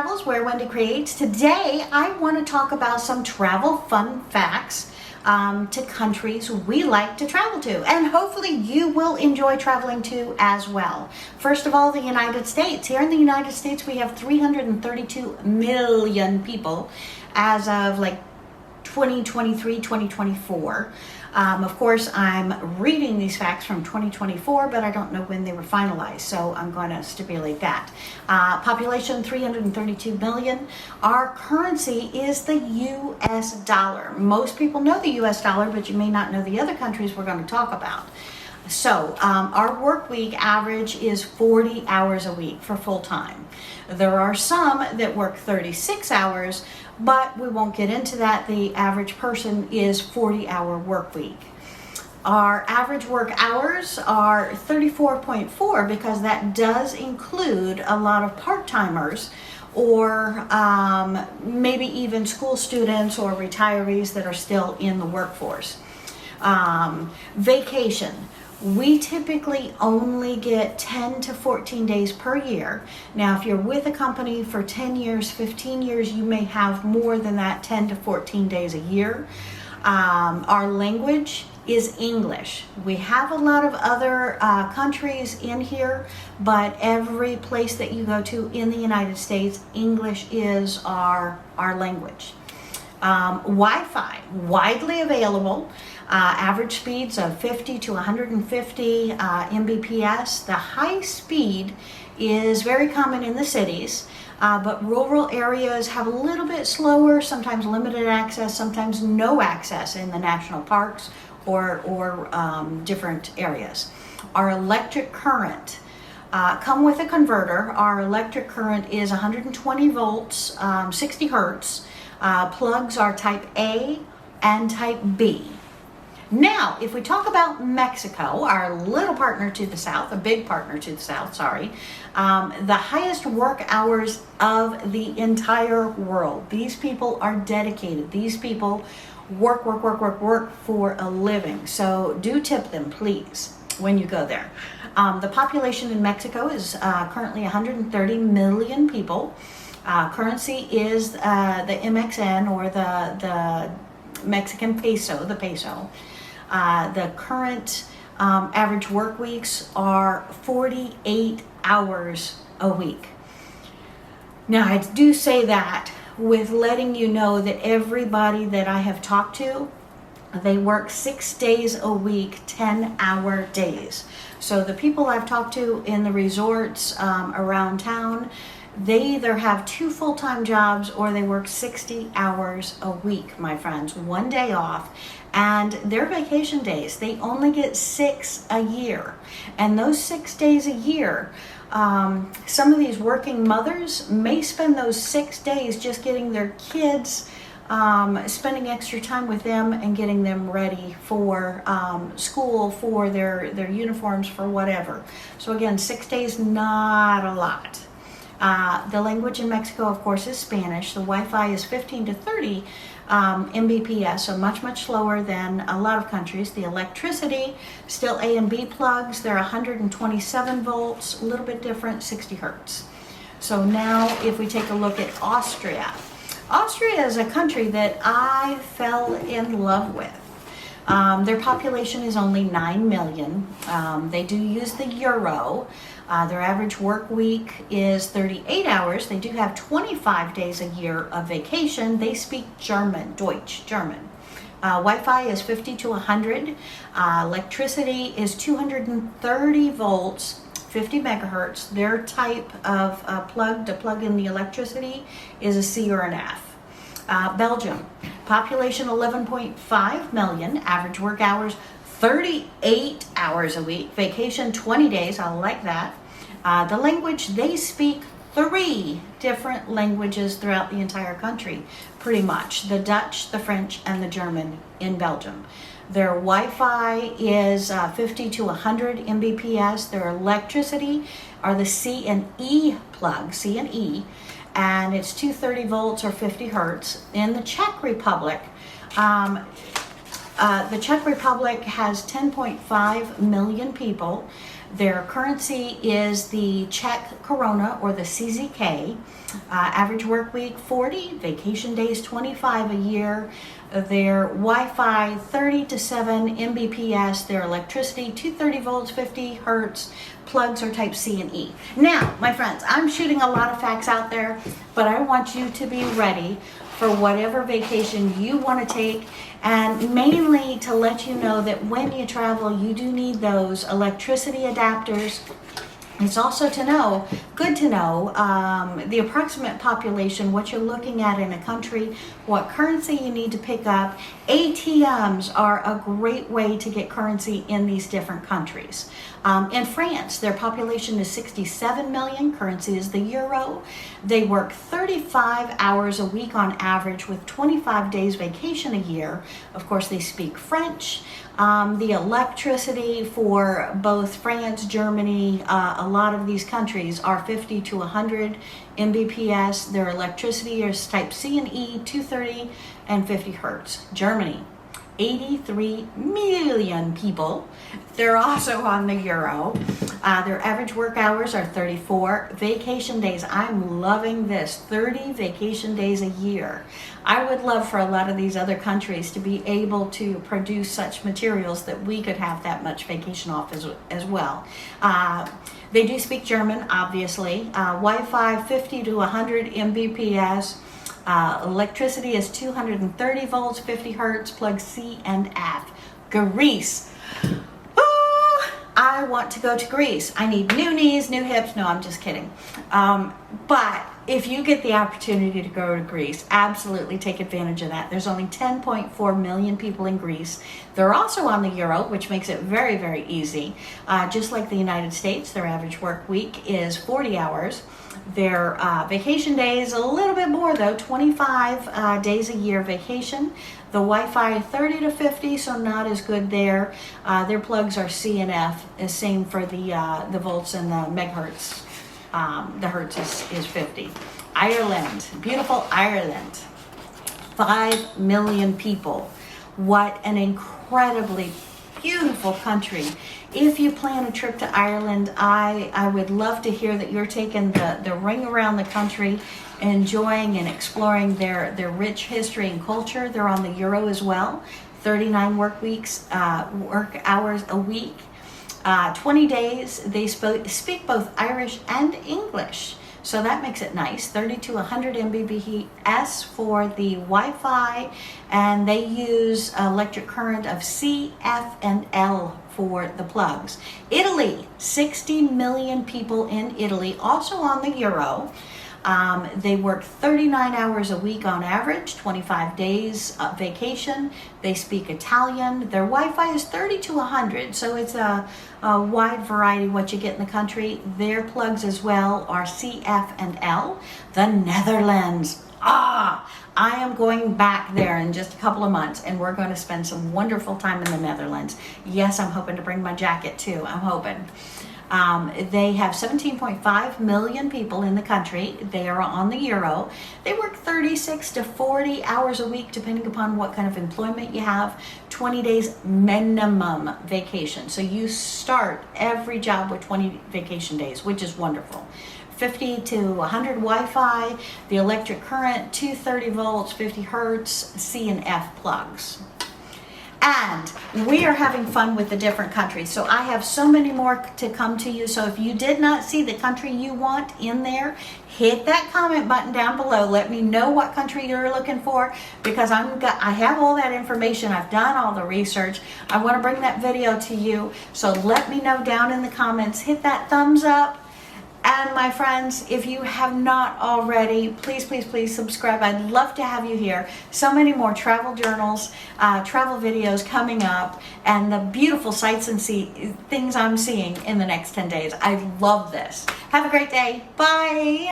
Travels, where Wendy creates. Today, I want to talk about some travel fun facts to countries we like to travel to, and hopefully you will enjoy traveling to as well. First of all, the United States. Here in the United States, we have 332 million people as of 2023, 2024. Of course, I'm reading these facts from 2024, but I don't know when they were finalized, so I'm going to stipulate that. Population 332 million. Our currency is the US dollar. Most people know the US dollar, but you may not know the other countries we're going to talk about. So our work week average is 40 hours a week for full time. There are some that work 36 hours, but we won't get into that. The average person is 40-hour work week. Our average work hours are 34.4 because that does include a lot of part-timers or maybe even school students or retirees that are still in the workforce. Vacation. We typically only get 10 to 14 days per year. Now, if you're with a company for 10 years, 15 years, you may have more than that 10 to 14 days a year. Our language is English. We have a lot of other countries in here, but every place that you go to in the United States, English is our language. Wi-Fi, widely available. Average speeds of 50 to 150 Mbps. The high speed is very common in the cities, but rural areas have a little bit slower, sometimes limited access, sometimes no access in the national parks or different areas. Our electric current. Come with a converter. Our electric current is 120 volts, 60 hertz. Plugs are type A and type B. Now, if we talk about Mexico, our little partner to the south, a big partner to the south, sorry, the highest work hours of the entire world. These people are dedicated. These people work for a living. So do tip them, please, when you go there. The population in Mexico is currently 130 million people. Currency is the MXN, or the Mexican peso, the peso. The current average work weeks are 48 hours a week. Now, I do say that with letting you know that everybody that I have talked to, they work 6 days a week, 10-hour days. So the people I've talked to in the resorts around town, they either have 2 full-time jobs or they work 60 hours a week, my friends, 1 day off. And their vacation days, they only get 6 a year. And those 6 days a year, some of these working mothers may spend those 6 days just getting their kids, spending extra time with them and getting them ready for school, for their uniforms, for whatever. So again, 6 days, not a lot. The language in Mexico, of course, is Spanish. The Wi-Fi is 15 to 30 Mbps, so much slower than a lot of countries. The electricity, still A and B plugs. They're 127 volts, a little bit different, 60 hertz. So now if we take a look at Austria. Austria is a country that I fell in love with. Their population is only 9 million. They do use the euro. Their average work week is 38 hours. They do have 25 days a year of vacation. They speak German, Deutsch, German. Wi-Fi is 50 to 100. Electricity is 230 volts, 50 megahertz. Their type of plug to plug in the electricity is a C or an F. Belgium, population 11.5 million, average work hours 38 hours a week, vacation 20 days, I like that. The language, they speak 3 different languages throughout the entire country, pretty much. The Dutch, the French, and the German in Belgium. Their Wi-Fi is 50 to 100 Mbps. Their electricity are the C and E plug, C and E, and it's 230 volts or 50 hertz. In the Czech Republic, the Czech Republic has 10.5 million people. Their currency is the Czech koruna, or the CZK. Average work week 40, vacation days 25 a year. Their Wi-Fi 30 to 7 Mbps. Their electricity 230 volts, 50 hertz. Plugs are type C and E. Now, my friends, I'm shooting a lot of facts out there, but I want you to be ready for whatever vacation you want to take, and mainly to let you know that when you travel, you do need those electricity adapters. It's also good to know the approximate population, what you're looking at in a country, what currency you need to pick up. ATMs are a great way to get currency in these different countries. In France, their population is 67 million. Currency is the euro. They work 35 hours a week on average, with 25 days vacation a year. Of course, they speak French. The electricity for both France, Germany, a lot of these countries are 50 to 100 Mbps. Their electricity is type C and E, 230 and 50 hertz. Germany, 83 million people. They're also on the euro. Their average work hours are 34. Vacation days, I'm loving this, 30 vacation days a year. I would love for a lot of these other countries to be able to produce such materials that we could have that much vacation off as well. They do speak German, obviously. Wi-Fi 50 to 100 Mbps. Electricity is 230 volts, 50 hertz, plug C and F. Greece. I want to go to Greece. I need new knees, new hips. No, I'm just kidding. But if you get the opportunity to go to Greece, absolutely take advantage of that. There's only 10.4 million people in Greece. They're also on the euro, which makes it very, very easy. Just like the United States, their average work week is 40 hours. Their vacation days, a little bit more though, 25 days a year vacation. The Wi-Fi 30 to 50, so not as good there. Their plugs are C and F, same for the volts and the megahertz. The hertz is 50. Ireland, beautiful Ireland, 5 million people. What an incredibly beautiful country. If you plan a trip to Ireland, I would love to hear that you're taking the ring around the country, enjoying and exploring their rich history and culture. They're on the euro as well. 39 work hours a week. 20 days. They speak both Irish and English. So that makes it nice. 30 to 100 Mbps for the Wi-Fi, and they use electric current of C, F, and L for the plugs. Italy, 60 million people in Italy, also on the euro. They work 39 hours a week on average, 25 days vacation. They speak Italian. Their Wi-Fi is 30 to 100, so it's a wide variety of what you get in the country. Their plugs as well are C, F, and L. The Netherlands. I am going back there in just a couple of months, and we're going to spend some wonderful time in the Netherlands. Yes, I'm hoping to bring my jacket too. I'm hoping. They have 17.5 million people in the country. They are on the euro. They work 36 to 40 hours a week, depending upon what kind of employment you have. 20 days minimum vacation. So you start every job with 20 vacation days, which is wonderful. 50 to 100 Wi-Fi, the electric current, 230 volts, 50 hertz, C and F plugs. And we are having fun with the different countries. So I have so many more to come to you. So if you did not see the country you want in there, hit that comment button down below. Let me know what country you're looking for, because I have all that information. I've done all the research. I want to bring that video to you. So let me know down in the comments. Hit that thumbs up. And my friends, if you have not already, please, please, please subscribe. I'd love to have you here. So many more travel journals, travel videos coming up, and the beautiful sights and things I'm seeing in the next 10 days. I love this. Have a great day. Bye.